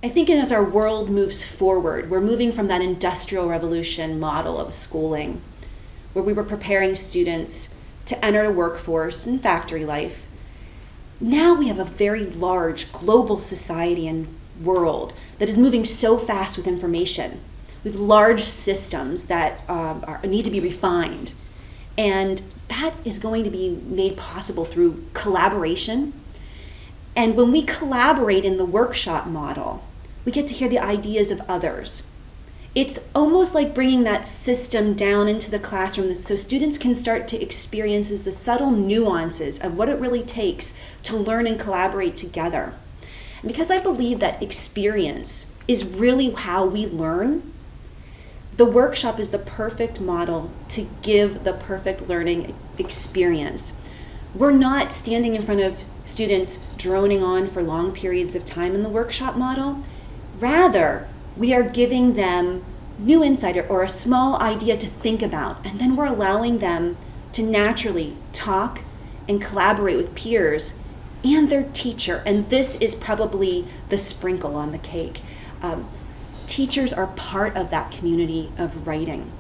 I think as our world moves forward, we're moving from that industrial revolution model of schooling, where we were preparing students to enter a workforce and factory life. Now we have a very large global society and world that is moving so fast with information. We have large systems that need to be refined. And that is going to be made possible through collaboration. And when we collaborate in the workshop model, we get to hear the ideas of others. It's almost like bringing that system down into the classroom so students can start to experience the subtle nuances of what it really takes to learn and collaborate together. And because I believe that experience is really how we learn, the workshop is the perfect model to give the perfect learning experience. We're not standing in front of students droning on for long periods of time in the workshop model. Rather, we are giving them new insight or a small idea to think about, and then we're allowing them to naturally talk and collaborate with peers and their teacher. And this is probably the sprinkle on the cake. Teachers are part of that community of writing.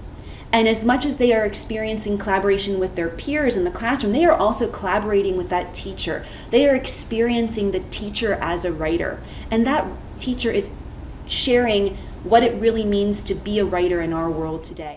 And as much as they are experiencing collaboration with their peers in the classroom, they are also collaborating with that teacher. They are experiencing the teacher as a writer. And that teacher is sharing what it really means to be a writer in our world today.